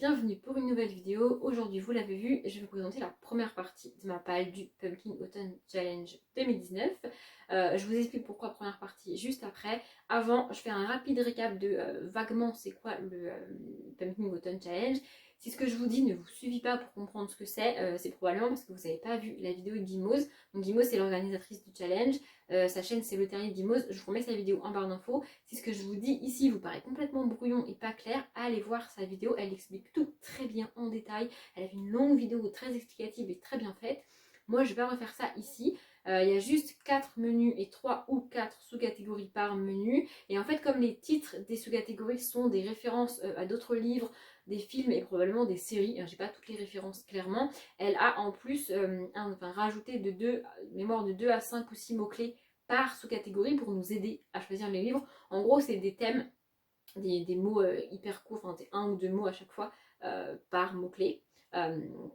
bienvenue pour une nouvelle vidéo. Aujourd'hui, vous l'avez vu, je vais vous présenter la première partie de ma palle du Pumpkin Autumn Challenge 2019. Je vous explique pourquoi première partie juste après. Avant, je fais un rapide récap de vaguement c'est quoi le Pumpkin Autumn Challenge. Si ce que je vous dis ne vous suffit pas pour comprendre ce que c'est probablement parce que vous n'avez pas vu la vidéo de Guimauze. Donc Guimauze, c'est l'organisatrice du challenge. Sa chaîne, c'est Le Terrier de Guimauze. Je vous remets sa vidéo en barre d'infos. Si ce que je vous dis ici vous paraît complètement brouillon et pas clair, allez voir sa vidéo. Elle explique tout très bien en détail. Elle a fait une longue vidéo très explicative et très bien faite. Moi, je vais refaire ça ici. Il y a juste 4 menus et 3 ou 4 sous-catégories par menu. Et en fait, comme les titres des sous-catégories sont des références à d'autres livres, des films et probablement des séries, j'ai pas toutes les références clairement, elle a en plus rajouté de mémoire de 2 à 5 ou 6 mots-clés par sous-catégorie pour nous aider à choisir les livres. En gros, c'est des thèmes, des mots hyper courts, enfin un ou deux mots à chaque fois par mot-clé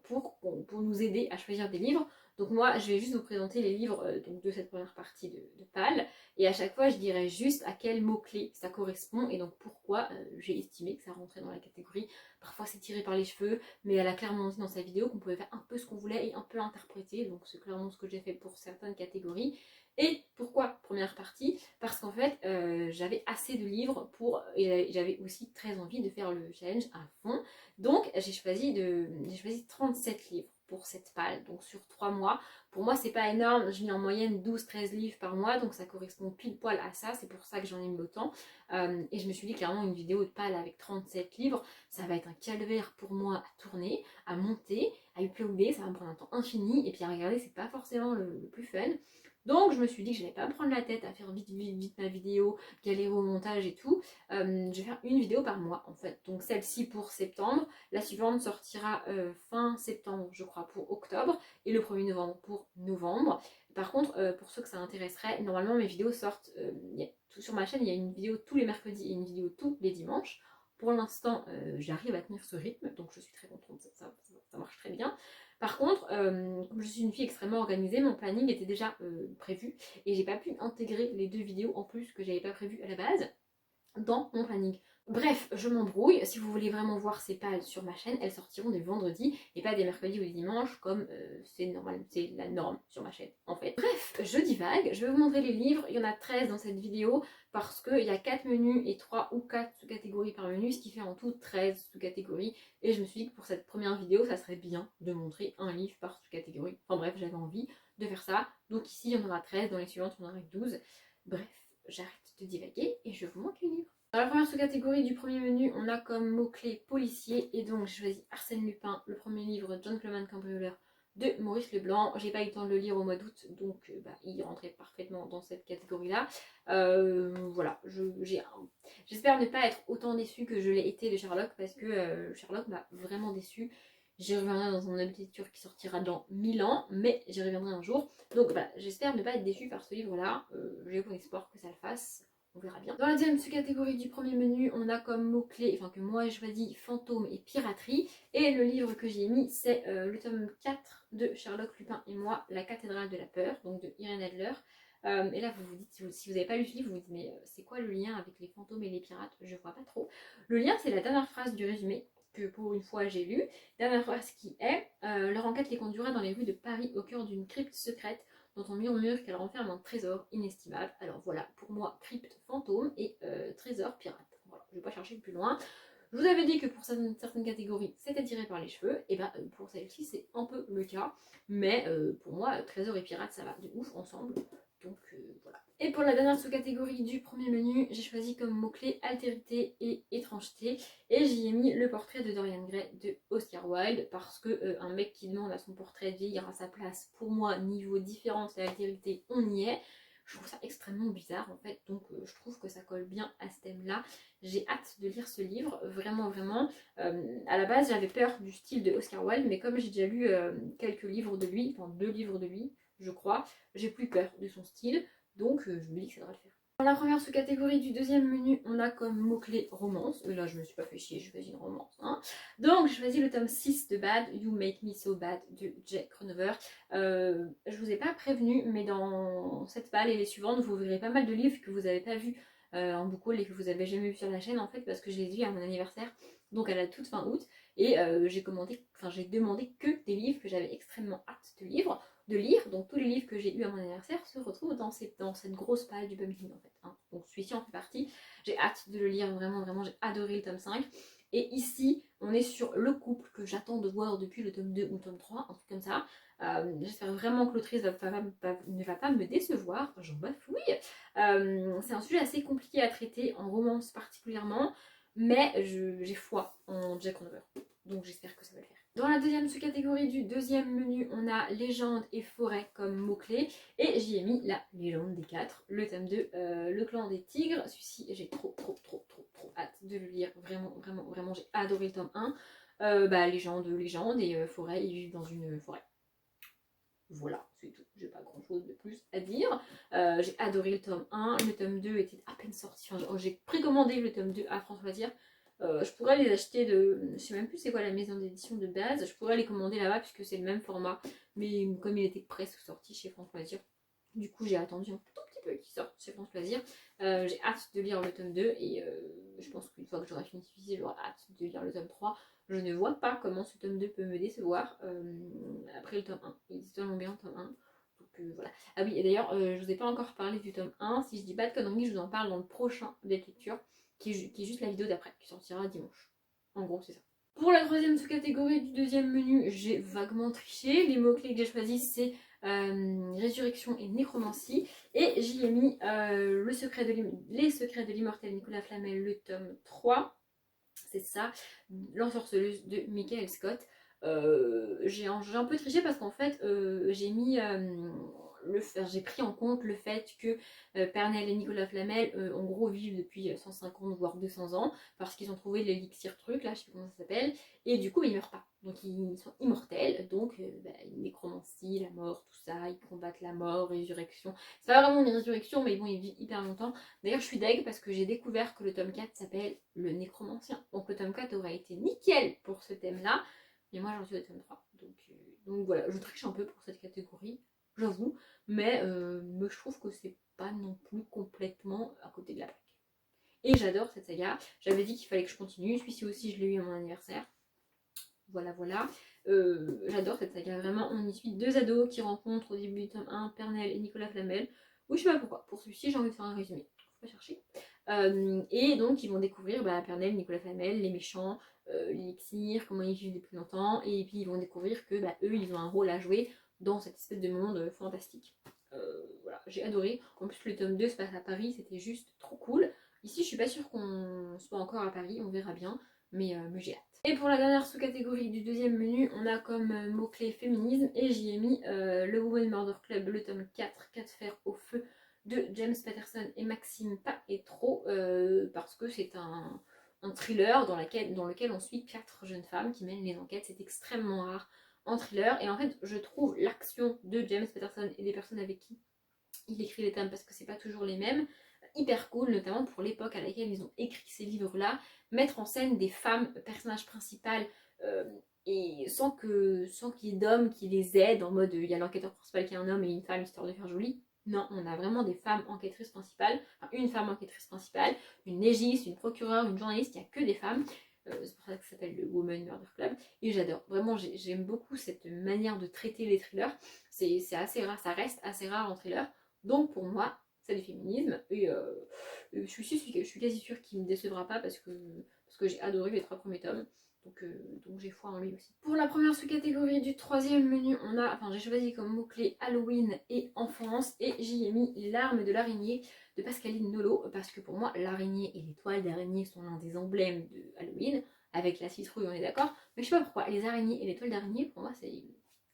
pour nous aider à choisir des livres. Donc moi, je vais juste vous présenter les livres donc de cette première partie de PAL. Et à chaque fois, je dirai juste à quel mot-clé ça correspond et donc pourquoi j'ai estimé que ça rentrait dans la catégorie. Parfois, c'est tiré par les cheveux, mais elle a clairement dit dans sa vidéo qu'on pouvait faire un peu ce qu'on voulait et un peu interpréter. Donc c'est clairement ce que j'ai fait pour certaines catégories. Et pourquoi première partie? Parce qu'en fait, j'avais assez de livres et j'avais aussi très envie de faire le challenge à fond. Donc, j'ai choisi 37 livres pour cette palle, donc sur 3 mois. Pour moi, c'est pas énorme, je lis en moyenne 12-13 livres par mois, donc ça correspond pile poil à ça, c'est pour ça que j'en ai mis autant. Et je me suis dit clairement, une vidéo de palle avec 37 livres, ça va être un calvaire pour moi à tourner, à monter, à uploader, ça va me prendre un temps infini, et puis à regarder, c'est pas forcément le plus fun. Donc je me suis dit que je n'allais pas me prendre la tête à faire vite ma vidéo, galérer au montage et tout. Je vais faire une vidéo par mois en fait. Donc celle-ci pour septembre, la suivante sortira fin septembre je crois pour octobre et le 1er novembre pour novembre. Par contre, pour ceux que ça intéresserait, normalement mes vidéos sortent, sur ma chaîne il y a une vidéo tous les mercredis et une vidéo tous les dimanches. Pour l'instant, j'arrive à tenir ce rythme, donc je suis très contente, ça marche très bien. Par contre, comme je suis une fille extrêmement organisée, mon planning était déjà prévu et j'ai pas pu intégrer les 2 vidéos en plus que j'avais pas prévues à la base dans mon planning. Bref, je m'embrouille. Si vous voulez vraiment voir ces pales sur ma chaîne, elles sortiront des vendredis et pas des mercredis ou des dimanches comme c'est normal, c'est la norme sur ma chaîne en fait. Bref, je divague. Je vais vous montrer les livres. Il y en a 13 dans cette vidéo parce qu'il y a 4 menus et 3 ou 4 sous-catégories par menu, ce qui fait en tout 13 sous-catégories. Et je me suis dit que pour cette première vidéo, ça serait bien de montrer un livre par sous-catégorie. Enfin bref, j'avais envie de faire ça. Donc ici, il y en aura 13. Dans les suivantes, il y en aura 12. Bref, j'arrête de divaguer et je vous montre les livres. Dans la première sous-catégorie du premier menu, on a comme mot-clé policier et donc j'ai choisi Arsène Lupin, le premier livre John Clement Cambrioleur de Maurice Leblanc. J'ai pas eu le temps de le lire au mois d'août, donc il rentrait parfaitement dans cette catégorie-là. Voilà, j'espère ne pas être autant déçue que je l'ai été de Sherlock parce que Sherlock m'a vraiment déçue. J'y reviendrai dans un update lecture qui sortira dans 1000 ans, mais j'y reviendrai un jour. Donc voilà, j'espère ne pas être déçue par ce livre-là. J'ai bon espoir que ça le fasse. On verra bien. Dans la deuxième sous-catégorie du premier menu, on a comme mot-clé, enfin que moi j'ai choisi, fantôme et piraterie. Et le livre que j'ai mis, c'est le tome 4 de Sherlock Lupin et moi, La cathédrale de la peur, donc de Irène Adler. Et là, vous vous dites, si vous n'avez pas lu ce livre, vous vous dites, mais c'est quoi le lien avec les fantômes et les pirates? Je vois pas trop. Le lien, c'est la dernière phrase du résumé, que pour une fois j'ai lu. Dernière phrase qui est leur enquête les conduira dans les rues de Paris au cœur d'une crypte secrète dont on murmure qu'elle renferme un trésor inestimable. Alors voilà, pour moi, crypte fantôme et trésor pirate. Voilà, je ne vais pas chercher plus loin. Je vous avais dit que pour certaines catégories, c'était tiré par les cheveux. Et bien pour celle-ci, c'est un peu le cas. Mais pour moi, trésor et pirate, ça va de ouf ensemble. Donc voilà. Et pour la dernière sous-catégorie du premier menu, j'ai choisi comme mot-clé altérité et étrangeté. Et j'y ai mis le portrait de Dorian Gray de Oscar Wilde parce que un mec qui demande à son portrait de vieillir à sa place, pour moi, niveau différence et altérité, on y est. Je trouve ça extrêmement bizarre en fait, donc je trouve que ça colle bien à ce thème-là. J'ai hâte de lire ce livre, vraiment, vraiment. À la base, j'avais peur du style de Oscar Wilde, mais comme j'ai déjà lu quelques livres de lui, enfin 2 livres de lui, je crois, j'ai plus peur de son style, donc je me dis que ça devrait le faire. Dans la première sous-catégorie du deuxième menu, on a comme mot-clé romance. Et là, je me suis pas fait chier, je choisis une romance. Hein. Donc, j'ai choisi le tome 6 de Bad, You Make Me So Bad de Jay Cronover. Je vous ai pas prévenu, mais dans cette palle et les suivantes, vous verrez pas mal de livres que vous n'avez pas vu en book haul et que vous avez jamais vu sur la chaîne en fait parce que je les ai vus à mon anniversaire, donc à la toute fin août, et j'ai demandé que des livres que j'avais extrêmement hâte de lire. Donc tous les livres que j'ai eus à mon anniversaire se retrouvent dans cette grosse palle du Pumpkin en fait, hein. Donc celui-ci en fait partie. J'ai hâte de le lire, vraiment, vraiment, j'ai adoré le tome 5. Et ici, on est sur le couple que j'attends de voir depuis le tome 2 ou le tome 3, un truc comme ça. J'espère vraiment que l'autrice ne va pas me décevoir, j'en bafouille. C'est un sujet assez compliqué à traiter, en romance particulièrement, mais j'ai foi en Jack Randall. Donc j'espère que ça va le faire. Dans la deuxième sous-catégorie du deuxième menu, on a légende et forêt comme mots-clés. Et j'y ai mis la légende des 4, le tome 2, le clan des tigres. Celui-ci, j'ai trop hâte de le lire. Vraiment, vraiment, vraiment, j'ai adoré le tome 1. Légende et forêt, ils vivent dans une forêt. Voilà, c'est tout. J'ai pas grand chose de plus à dire. J'ai adoré le tome 1. Le tome 2 était à peine sorti. Enfin, j'ai précommandé le tome 2 à France Loisirs. Je pourrais les acheter de. Je sais même plus c'est quoi la maison d'édition de base. Je pourrais les commander là-bas puisque c'est le même format. Mais comme il était presque sorti chez France Loisirs, du coup j'ai attendu un tout petit peu qu'il sorte chez France Loisirs. J'ai hâte de lire le tome 2 et je pense qu'une fois que j'aurai fini celui-ci, j'aurai hâte de lire le tome 3. Je ne vois pas comment ce tome 2 peut me décevoir après le tome 1. Il est tellement bien le tome 1. Donc voilà. Ah oui, et d'ailleurs, je vous ai pas encore parlé du tome 1. Si je dis pas de conneries, je vous en parle dans le prochain Date Lecture, qui est juste la vidéo d'après, qui sortira dimanche. En gros, c'est ça. Pour la troisième sous-catégorie du deuxième menu, j'ai vaguement triché. Les mots-clés que j'ai choisis, c'est résurrection et nécromancie. Et j'y ai mis Les secrets de l'immortel Nicolas Flamel, le tome 3. C'est ça, L'ensorceleuse de Michael Scott. J'ai un peu triché parce qu'en fait, j'ai pris en compte le fait que Pernel et Nicolas Flamel, en gros, vivent depuis 150 voire 200 ans parce qu'ils ont trouvé l'élixir truc, là, je sais plus comment ça s'appelle, et du coup, ils meurent pas. Donc, ils sont immortels, donc, nécromancie, la mort, tout ça, ils combattent la mort, résurrection. C'est pas vraiment une résurrection, mais bon, ils vivent hyper longtemps. D'ailleurs, je suis deg parce que j'ai découvert que le tome 4 s'appelle Le Nécromancien. Donc, le tome 4 aurait été nickel pour ce thème-là. Mais moi, j'en suis au tome 3. Donc voilà, je triche un peu pour cette catégorie, j'avoue. Mais je trouve que c'est pas non plus complètement à côté de la plaque. Et j'adore cette saga. J'avais dit qu'il fallait que je continue. Celui-ci aussi, je l'ai eu à mon anniversaire. Voilà, voilà. J'adore cette saga. Vraiment, on y suit deux ados qui rencontrent au début du tome 1 Pernel et Nicolas Flamel. Oui, je sais pas pourquoi. Pour celui-ci, j'ai envie de faire un résumé. Faut pas chercher. Et donc, ils vont découvrir Pernel, Nicolas Flamel, les méchants, l'élixir, comment ils vivent depuis longtemps. Et puis, ils vont découvrir que eux, ils ont un rôle à jouer dans cette espèce de monde fantastique. Voilà, j'ai adoré. En plus, le tome 2 se passe à Paris. C'était juste trop cool. Ici, je suis pas sûre qu'on soit encore à Paris. On verra bien. Mais j'ai hâte. Et pour la dernière sous-catégorie du deuxième menu, on a comme mot-clé féminisme et j'y ai mis le Women Murder Club, le tome 4, 4 fers au feu de James Patterson et Maxime Paetro parce que c'est un thriller dans lequel on suit 4 jeunes femmes qui mènent les enquêtes. C'est extrêmement rare en thriller et en fait je trouve l'action de James Patterson et des personnes avec qui il écrit les thèmes parce que c'est pas toujours les mêmes, hyper cool, notamment pour l'époque à laquelle ils ont écrit ces livres-là, mettre en scène des femmes personnages principales et sans qu'il y ait d'hommes qui les aident en mode il y a l'enquêteur principal qui est un homme et une femme histoire de faire joli. Non, on a vraiment des femmes enquêtrices principales, enfin une femme enquêtrice principale, une légiste, une procureure, une journaliste, il n'y a que des femmes. C'est pour ça que ça s'appelle le Women Murder Club et j'adore, vraiment j'aime beaucoup cette manière de traiter les thrillers. C'est assez rare, ça reste assez rare en thriller. Donc pour moi, c'est du féminisme. Et je suis quasi sûre qu'il ne me décevra pas parce que j'ai adoré les 3 premiers tomes. Donc j'ai foi en lui aussi. Pour la première sous-catégorie du troisième menu, j'ai choisi comme mot-clé Halloween et enfance. Et j'y ai mis L'arme de l'araignée de Pascaline Nolo. Parce que pour moi, l'araignée et les toiles d'araignée sont l'un des emblèmes de Halloween. Avec la citrouille, on est d'accord. Mais je sais pas pourquoi, les araignées et les toiles d'araignée, pour moi, c'est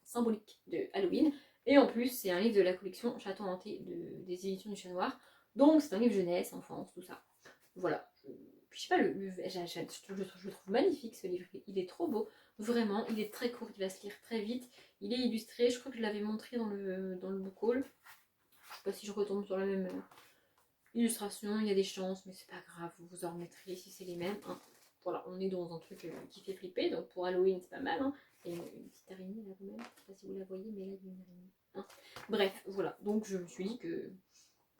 symbolique de Halloween. Et en plus, c'est un livre de la collection Château hanté des éditions du Chat Noir. Donc, c'est un livre jeunesse, enfance, tout ça. Voilà. Je sais pas, je le trouve magnifique ce livre. Il est trop beau. Vraiment, il est très court, il va se lire très vite. Il est illustré. Je crois que je l'avais montré dans le book haul. Je sais pas si je retombe sur la même illustration. Il y a des chances, mais c'est pas grave. Vous vous en remettrez si c'est les mêmes. Hein. Voilà, on est dans un truc qui fait flipper. Donc, pour Halloween, c'est pas mal. Hein. Il y a une petite araignée là quand même. Je sais pas si vous la voyez, mais là il y a une araignée. Hein. Bref, voilà. Donc je me suis dit que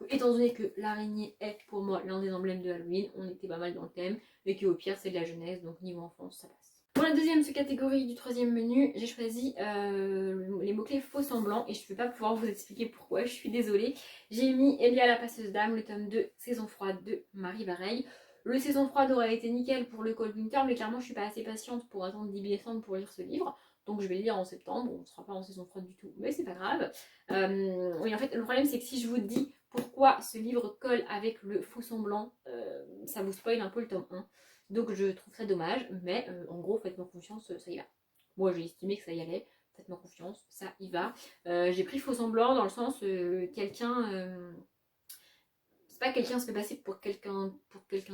étant donné que l'araignée est pour moi l'un des emblèmes de Halloween, on était pas mal dans le thème, et qu'au pire c'est de la jeunesse, donc niveau enfance ça passe. Pour la deuxième sous-catégorie du troisième menu, j'ai choisi les mots-clés faux semblants, et je ne vais pas pouvoir vous expliquer pourquoi, je suis désolée. J'ai mis Elia la passeuse d'âme, le tome 2, saison froide de Marie Bareil. Le saison froide aurait été nickel pour le Cold Winter, mais clairement je suis pas assez patiente pour attendre 10 décembre pour lire ce livre. Donc je vais le lire en septembre, on ne sera pas en saison froide du tout, mais c'est pas grave. Oui, en fait, le problème c'est que si je vous dis pourquoi ce livre colle avec le faux semblant, ça vous spoil un peu le tome 1. Donc je trouve ça dommage, mais en gros, faites-moi confiance, ça y va. Moi j'ai estimé que ça y allait, faites-moi confiance, ça y va. J'ai pris faux semblant dans le sens c'est pas quelqu'un se fait passer pour quelqu'un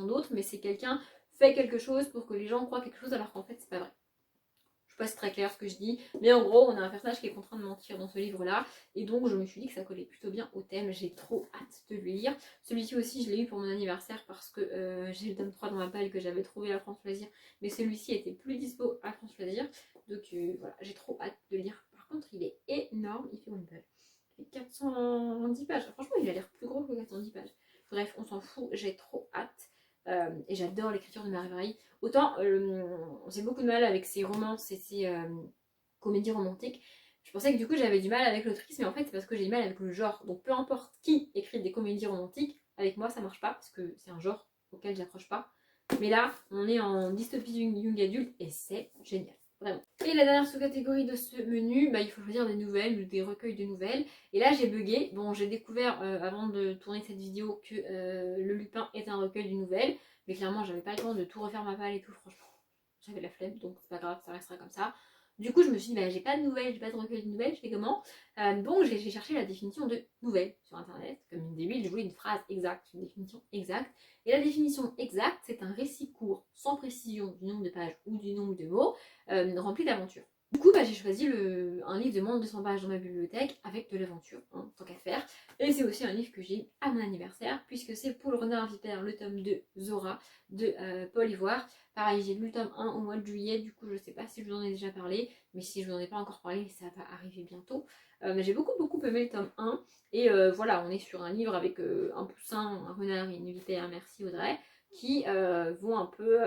d'autre, mais c'est quelqu'un fait quelque chose pour que les gens croient quelque chose alors qu'en fait c'est pas vrai. Je sais pas si c'est très clair ce que je dis, mais en gros on a un personnage qui est contraint de mentir dans ce livre là, et donc je me suis dit que ça collait plutôt bien au thème, j'ai trop hâte de le lire. Celui-ci aussi je l'ai eu pour mon anniversaire parce que j'ai le tome 3 dans ma palle que j'avais trouvé à France Loisir, mais celui-ci était plus dispo à France Loisir, donc voilà, j'ai trop hâte de le lire. Par contre il est énorme, il fait une page. Il fait 410 pages, franchement il a l'air plus gros que 410 pages. Bref, on s'en fout, j'ai trop hâte. Et j'adore l'écriture de Marie Bareil. Autant j'ai beaucoup de mal avec ces romances et ces comédies romantiques. Je pensais que du coup j'avais du mal avec l'autrice, mais en fait c'est parce que j'ai du mal avec le genre. Donc peu importe qui écrit des comédies romantiques, avec moi ça marche pas parce que c'est un genre auquel j'accroche pas. Mais là, on est en dystopie young adulte et c'est génial. Vraiment. Et la dernière sous-catégorie de ce menu, il faut choisir des nouvelles ou des recueils de nouvelles. Et là j'ai bugué. Bon, j'ai découvert avant de tourner cette vidéo que Le Lupin est un recueil de nouvelles. Mais clairement, j'avais pas le temps de tout refaire ma palle et tout, franchement. J'avais la flemme, donc c'est pas grave, ça restera comme ça. Du coup, je me suis dit, j'ai pas de nouvelles, j'ai pas de recueil de nouvelles, je fais comment? Bon, j'ai cherché la définition de nouvelle sur internet. Comme une débile, je voulais une phrase exacte, une définition exacte. Et la définition exacte, c'est un récit court, sans précision du nombre de pages ou du nombre de mots, rempli d'aventures. Du coup, j'ai choisi un livre de moins de 200 pages dans ma bibliothèque avec de l'aventure, tant qu'à faire. Et c'est aussi un livre que j'ai à mon anniversaire, puisque c'est Pour le renard vipère, le tome 2, Zora, de Paul Ivoire. Pareil, j'ai lu le tome 1 au mois de juillet, du coup je sais pas si je vous en ai déjà parlé, mais si je vous en ai pas encore parlé, ça va arriver bientôt. Mais j'ai beaucoup aimé le tome 1, et voilà, on est sur un livre avec un poussin, un renard et une vipère, merci Audrey, qui vont un peu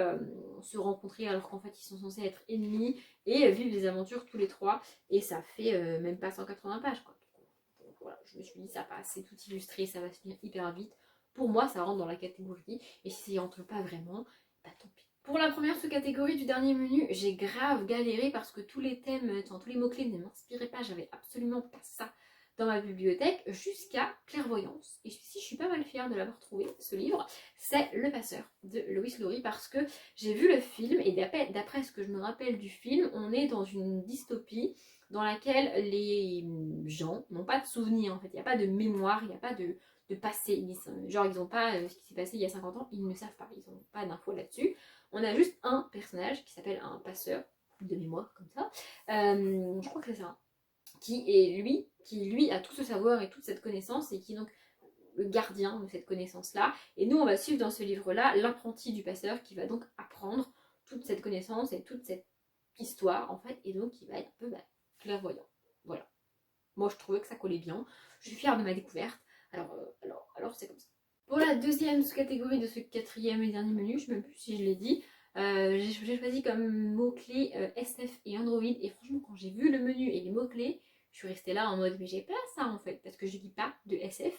se rencontrer alors qu'en fait ils sont censés être ennemis, et vivre des aventures tous les trois, et ça fait même pas 180 pages quoi. Donc, voilà, je me suis dit ça passe, c'est tout illustré, ça va se finir hyper vite. Pour moi ça rentre dans la catégorie, et si ça rentre pas vraiment, tant pis. Pour la première sous-catégorie du dernier menu, j'ai grave galéré parce que tous les thèmes, tous les mots-clés ne m'inspiraient pas, j'avais absolument pas ça dans ma bibliothèque, jusqu'à Clairvoyance. Et ici, je suis pas mal fière de l'avoir trouvé, ce livre. C'est Le Passeur de Lois Lowry, parce que j'ai vu le film, et d'après ce que je me rappelle du film, on est dans une dystopie dans laquelle les gens n'ont pas de souvenirs, en fait. Il n'y a pas de mémoire, il n'y a pas de passé. Genre, ils n'ont pas ce qui s'est passé il y a 50 ans, ils ne savent pas, ils n'ont pas d'infos là-dessus. On a juste un personnage qui s'appelle un passeur de mémoire, comme ça. Je crois que c'est ça. Qui lui a tout ce savoir et toute cette connaissance, et qui est donc le gardien de cette connaissance-là. Et nous, on va suivre dans ce livre-là l'apprenti du passeur qui va donc apprendre toute cette connaissance et toute cette histoire, en fait, et donc qui va être un peu clairvoyant. Voilà. Moi, je trouvais que ça collait bien. Je suis fière de ma découverte. Alors c'est comme ça. Pour la deuxième sous-catégorie de ce quatrième et dernier menu, je ne sais même plus si je l'ai dit, j'ai choisi comme mots-clés SF et Android. Et franchement, quand j'ai vu le menu et les mots-clés, je suis restée là en mode, mais j'ai pas ça en fait, parce que je lis pas de SF.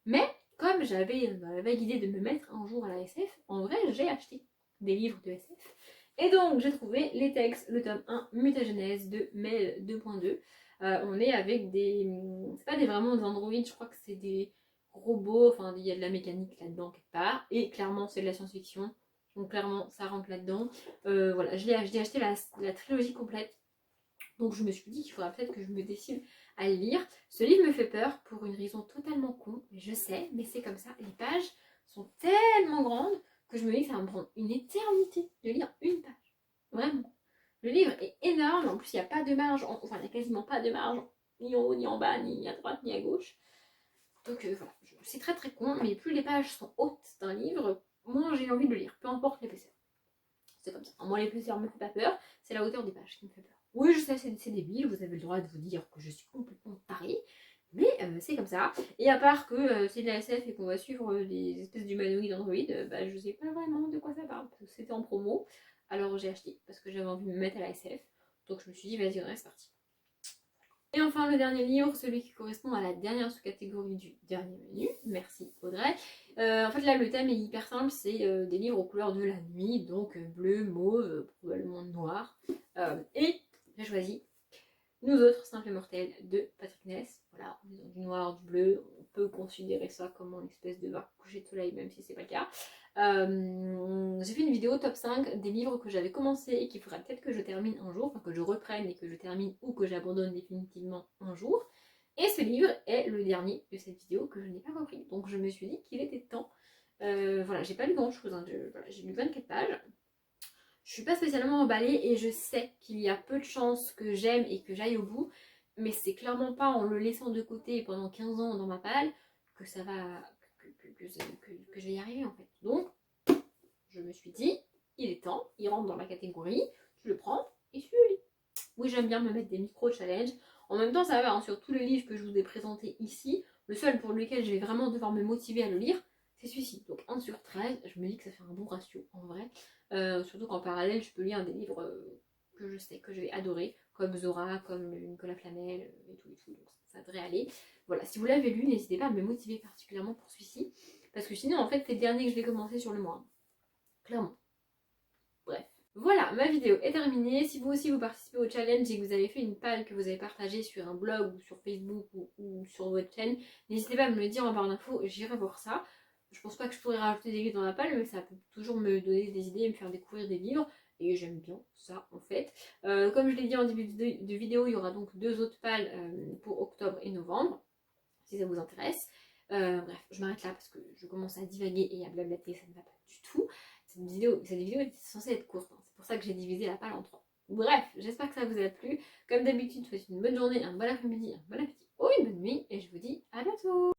Mais comme j'avais la vague idée de me mettre un jour à la SF, en vrai, j'ai acheté des livres de SF. Et donc, j'ai trouvé Les Textes, le tome 1, Mutagenèse de Mel 2.2. On est avec des... C'est pas vraiment des androïdes, je crois que c'est des robots, enfin il y a de la mécanique là-dedans quelque part, et clairement c'est de la science-fiction, donc clairement ça rentre là-dedans. Voilà, j'ai acheté la trilogie complète, donc je me suis dit qu'il faudra peut-être que je me décide à le lire. Ce livre me fait peur pour une raison totalement con, je sais, mais c'est comme ça, les pages sont tellement grandes que je me dis que ça va me prendre une éternité de lire une page, vraiment. Le livre est énorme, en plus il n'y a pas de marge, enfin il n'y a quasiment pas de marge, ni en haut, ni en bas, ni à droite, ni à gauche. Donc voilà, c'est très con, mais plus les pages sont hautes d'un livre, moins j'ai envie de le lire, peu importe l'épaisseur. C'est comme ça. Moi, l'épaisseur me fait pas peur, c'est la hauteur des pages qui me fait peur. Oui, je sais, c'est débile, vous avez le droit de vous dire que je suis complètement tarée, Mais c'est comme ça. Et à part que c'est de la SF et qu'on va suivre des espèces d'humanoïdes Android, bah, je sais pas vraiment de quoi ça parle. Parce que c'était en promo. Alors j'ai acheté parce que j'avais envie de me mettre à la SF. Donc je me suis dit, vas-y, on reste parti. Et enfin, le dernier livre, celui qui correspond à la dernière sous-catégorie du dernier menu. Merci Audrey. En fait, là, le thème est hyper simple. C'est des livres aux couleurs de la nuit. Donc bleu, mauve, probablement noir. Et j'ai choisi Nous autres, simples mortels de Patrick Ness. Voilà, on est dans du noir, du bleu. On peut considérer ça comme une espèce de coucher de soleil, même si c'est pas le cas. J'ai fait une vidéo top 5 des livres que j'avais commencé et qu'il faudrait peut-être que je termine un jour, enfin que je reprenne et que je termine ou que j'abandonne définitivement un jour. Et ce livre est le dernier de cette vidéo que je n'ai pas repris. Donc je me suis dit qu'il était temps. Voilà, j'ai pas lu grand chose, hein. Voilà, j'ai lu 24 pages. Je suis pas spécialement emballée et je sais qu'il y a peu de chances que j'aime et que j'aille au bout, mais c'est clairement pas en le laissant de côté pendant 15 ans dans ma palle que ça va que je vais y arriver en fait. Donc je me suis dit, il est temps, il rentre dans ma catégorie, je le prends et je le lis. Oui, j'aime bien me mettre des micro-challenges. En même temps, ça va, hein, sur tous les livres que je vous ai présentés ici, le seul pour lequel je vais vraiment devoir me motiver à le lire, c'est celui-ci. Donc 1 sur 13, je me dis que ça fait un bon ratio en vrai. Surtout qu'en parallèle, je peux lire des livres que je sais que je vais adorer, comme Zora, comme Nicolas Flamel et tout. Donc ça devrait aller. Voilà, si vous l'avez lu, n'hésitez pas à me motiver particulièrement pour celui-ci. Parce que sinon, en fait, c'est le dernier que je vais commencer sur le mois. Clairement. Bref. Voilà, ma vidéo est terminée. Si vous aussi vous participez au challenge et que vous avez fait une palle que vous avez partagée sur un blog ou sur Facebook ou sur votre chaîne, n'hésitez pas à me le dire en barre d'infos, j'irai voir ça. Je pense pas que je pourrais rajouter des livres dans la palle, mais ça peut toujours me donner des idées et me faire découvrir des livres. Et j'aime bien ça en fait. Comme je l'ai dit en début de vidéo, il y aura donc 2 autres pales pour octobre et novembre, si ça vous intéresse. Bref, je m'arrête là parce que je commence à divaguer et à blablater, ça ne va pas du tout. Cette vidéo est censée être courte, hein. C'est pour ça que j'ai divisé la palle en 3. Bref, j'espère que ça vous a plu. Comme d'habitude, je vous souhaite une bonne journée, un bon après-midi, un bon appétit ou une bonne nuit. Et je vous dis à bientôt.